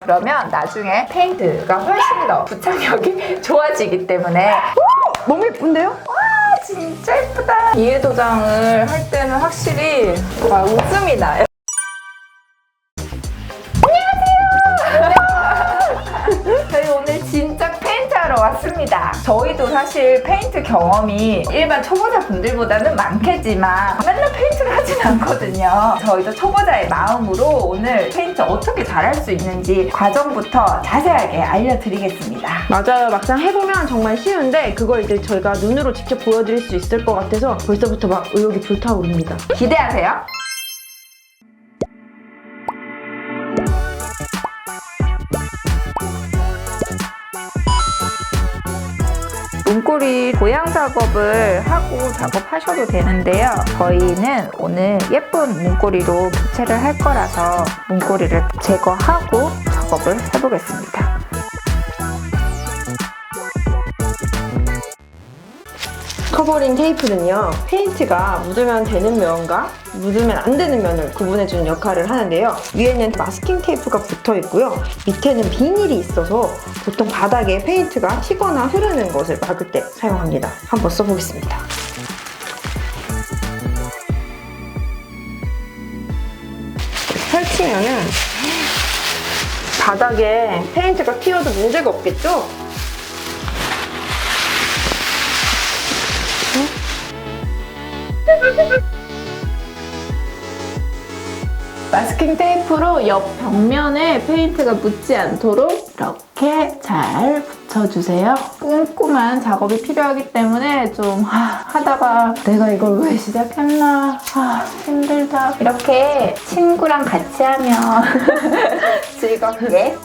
그러면 나중에 페인트가 훨씬 더 부착력이 좋아지기 때문에. 너무 예쁜데요? 와, 진짜 예쁘다. 이해 도장을 할 때는 확실히 웃음이 나요. 저희 오늘 진짜 페인트하러 왔습니다. 저희도 사실 페인트 경험이 일반 초보자분들보다는 많겠지만 맨날 페인트를 하진 않거든요. 저희도 초보자의 마음으로 오늘 페인트 어떻게 잘할 수 있는지 과정부터 자세하게 알려드리겠습니다. 맞아요. 막상 해보면 정말 쉬운데 그걸 이제 저희가 눈으로 직접 보여드릴 수 있을 것 같아서 벌써부터 막 의욕이 불타오릅니다. 기대하세요. 문고리 보양 작업을 하고 작업하셔도 되는데요. 저희는 오늘 예쁜 문고리로 교체를 할 거라서 문고리를 제거하고 작업을 해보겠습니다. 커버링 테이프는요, 페인트가 묻으면 되는 면과 묻으면 안 되는 면을 구분해주는 역할을 하는데요. 위에는 마스킹 테이프가 붙어 있고요. 밑에는 비닐이 있어서 보통 바닥에 페인트가 튀거나 흐르는 것을 막을 때 사용합니다. 한번 써보겠습니다. 펼치면은 바닥에 페인트가 튀어도 문제가 없겠죠? 마스킹 테이프로 옆 벽면에 페인트가 묻지 않도록 이렇게 잘 붙여주세요. 꼼꼼한 작업이 필요하기 때문에 좀 하다가 내가 이걸 왜 시작했나 힘들다 이렇게 친구랑 같이 하면 즐겁게.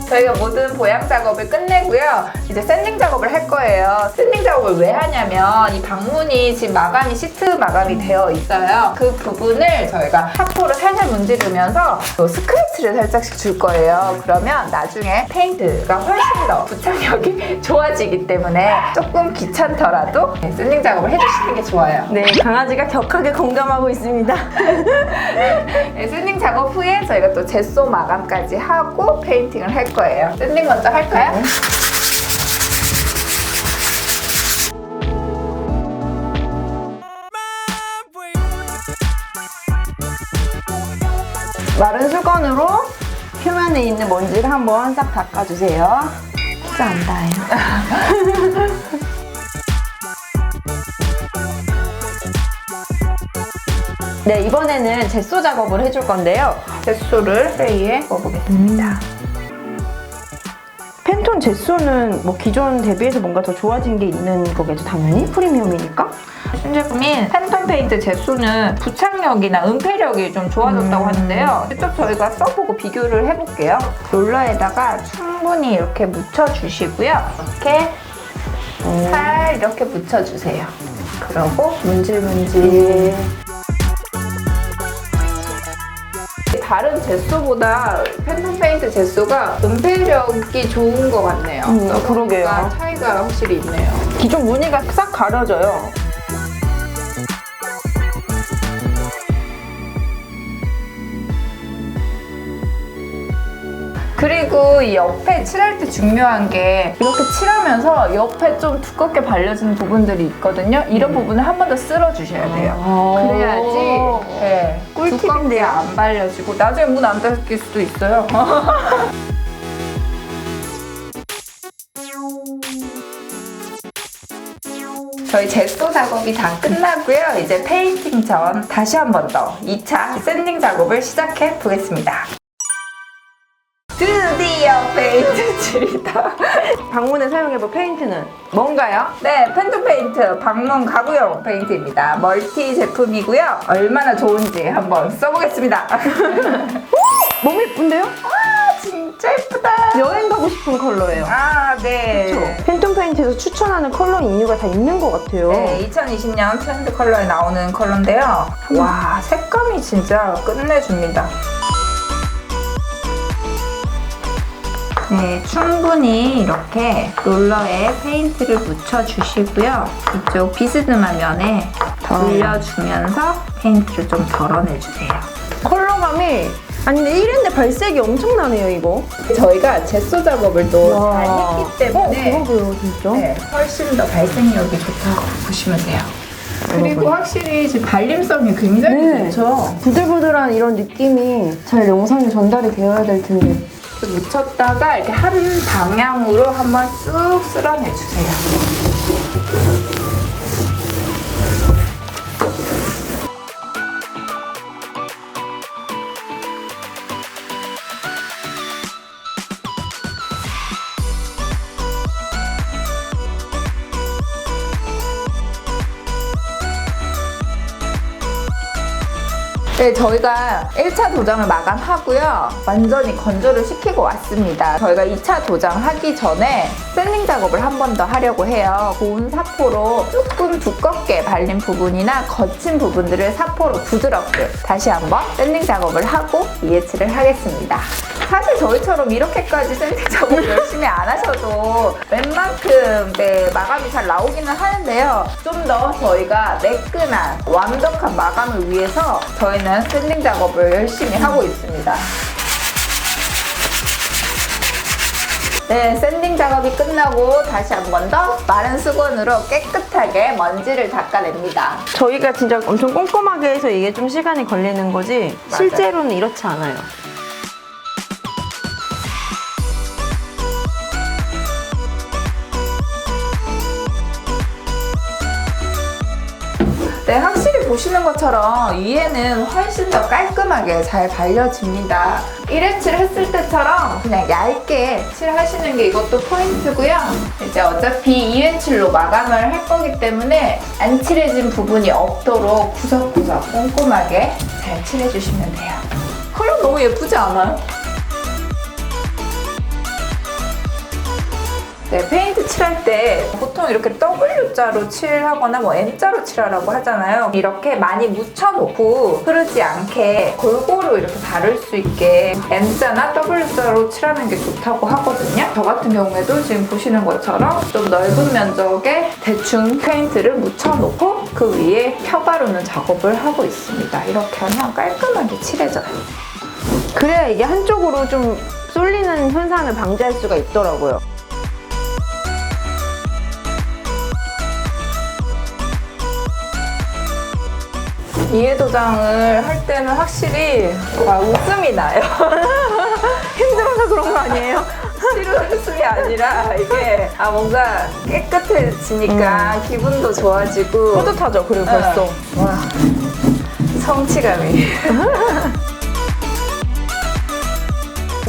저희가 모든 보양 작업을 끝내고요. 이제 샌딩 작업을 할 거예요. 샌딩 작업을 왜 하냐면 이 방문이 지금 마감이 시트 마감이 되어 있어요. 그 부분을 저희가 샤프로 살살 문지르면서 또 스크래치를 살짝씩 줄 거예요. 그러면 나중에 페인트가 훨씬 더 부착력이 좋아지기 때문에 조금 귀찮더라도 샌딩 작업을 해주시는 게 좋아요. 네, 강아지가 격하게 공감하고 있습니다. 샌딩 작업 후에 저희가 또 젯소 마감까지 하고 페인팅을 할 거예요. 샌딩 먼저 할까요? 네. 마른 수건으로 표면에 있는 먼지를 한번 싹 닦아주세요. 피가 안 닿아요. 네, 이번에는 젯소 작업을 해줄 건데요. 젯소를 트레이에 넣어보겠습니다. 팬톤 젯소는 뭐 기존 대비해서 뭔가 더 좋아진 게 있는 거겠죠, 당연히? 프리미엄이니까? 신제품인 팬톤 페인트 젯소는 부착력이나 은폐력이 좀 좋아졌다고 하는데요. 직접 저희가 써보고 비교를 해볼게요. 롤러에다가 충분히 이렇게 묻혀주시고요. 이렇게 살 이렇게 묻혀주세요. 그리고 문질문질. 다른 젯소보다 팬톤 페인트 젯소가 은폐력이 좋은 것 같네요. 그러게요. 차이가 확실히 있네요. 기존 무늬가 싹 가려져요. 그리고 이 옆에 칠할 때 중요한 게 이렇게 칠하면서 옆에 좀 두껍게 발려지는 부분들이 있거든요. 이런 부분을 한 번 더 쓸어주셔야 돼요. 그래야지 두껍게 안 발려지고 나중에 문 안 닫힐 수도 있어요. 저희 젯소 작업이 다 끝나고요. 이제 페인팅 전 다시 한 번 더 2차 샌딩 작업을 시작해 보겠습니다. 드디어 페인트 칠이다. 방문에 사용해볼 페인트는 뭔가요? 네, 팬톤 페인트 방문 가구용 페인트입니다. 멀티 제품이고요. 얼마나 좋은지 한번 써보겠습니다. 너무 예쁜데요? 와, 진짜 예쁘다. 여행 가고 싶은 컬러예요. 아, 네. 그렇죠? 팬톤 페인트에서 추천하는 컬러인 이유가 다 있는 것 같아요. 네, 2020년 트렌드 컬러에 나오는 컬러인데요. 와, 색감이 진짜 끝내줍니다. 네, 충분히 이렇게 롤러에 페인트를 묻혀주시고요. 이쪽 비스듬한 면에 돌려주면서 페인트를 좀 덜어내주세요. 컬러감이 아니 근데 1인데 발색이 엄청나네요 이거. 저희가 제소 작업을 또 잘 했기 때문에 그러게요 진짜. 네, 훨씬 더 발색력이 좋다고 보시면 돼요. 그리고 확실히 지금 발림성이 굉장히 좋죠. 부들부들한 이런 느낌이 잘 영상에 전달이 되어야 될 텐데. 묻혔다가 이렇게 한 방향으로 한번 쑥 쓸어내주세요. 네, 저희가 1차 도장을 마감하고요. 완전히 건조를 시키고 왔습니다. 저희가 2차 도장 하기 전에 샌딩 작업을 한 번 더 하려고 해요. 고운 사포로 조금 두껍게 발린 부분이나 거친 부분들을 사포로 부드럽게 다시 한번 샌딩 작업을 하고 이해치를 하겠습니다. 사실 저희처럼 이렇게까지 샌딩 작업 열심히 안 하셔도 웬만큼 마감이 잘 나오기는 하는데요. 좀 더 저희가 매끈한 완벽한 마감을 위해서 저희는 샌딩 작업을 열심히 하고 있습니다. 네, 샌딩 작업이 끝나고 다시 한 번 더 마른 수건으로 깨끗하게 먼지를 닦아냅니다. 저희가 진짜 엄청 꼼꼼하게 해서 이게 좀 시간이 걸리는 거지 맞아요. 실제로는 이렇지 않아요. 네, 확실히 보시는 것처럼 위에는 훨씬 더 깔끔하게 잘 발려집니다. 1회칠 했을 때처럼 그냥 얇게 칠하시는 게 이것도 포인트고요. 이제 어차피 2회칠로 마감을 할 거기 때문에 안 칠해진 부분이 없도록 구석구석 꼼꼼하게 잘 칠해주시면 돼요. 컬러 너무 예쁘지 않아요? 네, 페인트 칠할 때 보통 이렇게 W자로 칠하거나 뭐 M자로 칠하라고 하잖아요. 이렇게 많이 묻혀놓고 흐르지 않게 골고루 이렇게 바를 수 있게 M자나 W자로 칠하는 게 좋다고 하거든요. 저 같은 경우에도 지금 보시는 것처럼 좀 넓은 면적에 대충 페인트를 묻혀놓고 그 위에 펴바르는 작업을 하고 있습니다. 이렇게 하면 깔끔하게 칠해져요. 그래야 이게 한쪽으로 좀 쏠리는 현상을 방지할 수가 있더라고요. 이해 도장을 할 때는 확실히 웃음이 나요. 힘들어서 그런 거 아니에요? 싫은 웃음이 아니라 이게 뭔가 깨끗해지니까 기분도 좋아지고 뿌듯하죠, 그리고 벌써. 와, 성취감이.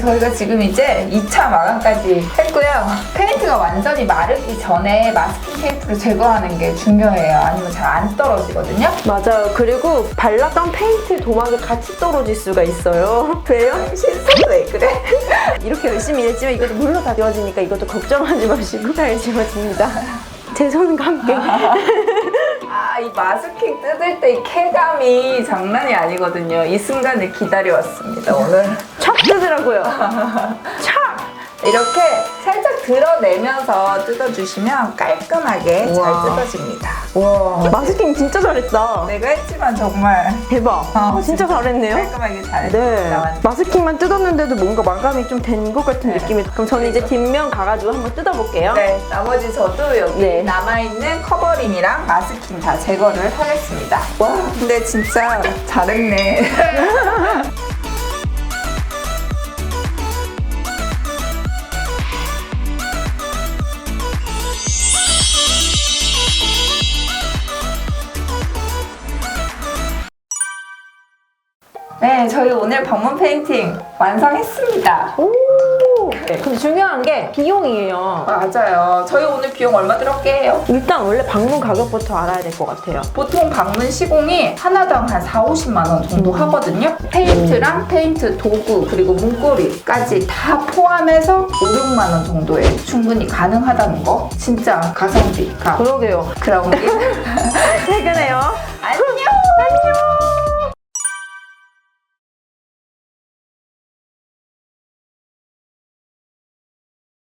저희가 지금 이제 2차 마감까지 했고요. 페인트가 완전히 마르기 전에 마스킹 테이프를 제거하는 게 중요해요. 아니면 잘 안 떨어지거든요. 맞아요. 그리고 발랐던 페인트 도마가 같이 떨어질 수가 있어요. 왜요? 실수도 왜 그래? 이렇게 열심히 일했지만 이것도 물로 다 지워지니까 이것도 걱정하지 마시고 잘 지워집니다. 제 손과 함께. 이 마스킹 뜯을 때 이 쾌감이 장난이 아니거든요. 이 순간을 기다려왔습니다, 오늘. 촥 뜨더라고요. 촥! 이렇게 살짝 드러내면서 뜯어주시면 깔끔하게 우와. 잘 뜯어집니다. 와, 마스킹 진짜 잘했다. 내가 했지만 정말 대박. 진짜 잘했네요. 깔끔하게 잘 네. 나왔네요. 마스킹만 뜯었는데도 뭔가 마감이 좀 된 것 같은 네. 느낌이. 그럼 저는 이제 뒷면 가가지고 한번 뜯어볼게요. 네, 나머지 저도 여기 네. 남아있는 커버림이랑 마스킹 다 제거를 하겠습니다. 와, 근데 진짜 잘했네. 네, 저희 오늘 방문 페인팅 완성했습니다. 오! 근데 중요한 게 비용이에요. 맞아요. 저희 오늘 비용 얼마 들었게 해요? 일단 원래 방문 가격부터 알아야 될 것 같아요. 보통 방문 시공이 하나당 한 4~50만 원 정도 하거든요. 페인트랑 페인트 도구 그리고 문고리까지 다 포함해서 5~6만 원 정도에 충분히 가능하다는 거 진짜 가성비가 그러게요. 그럼 퇴근해요. 안녕.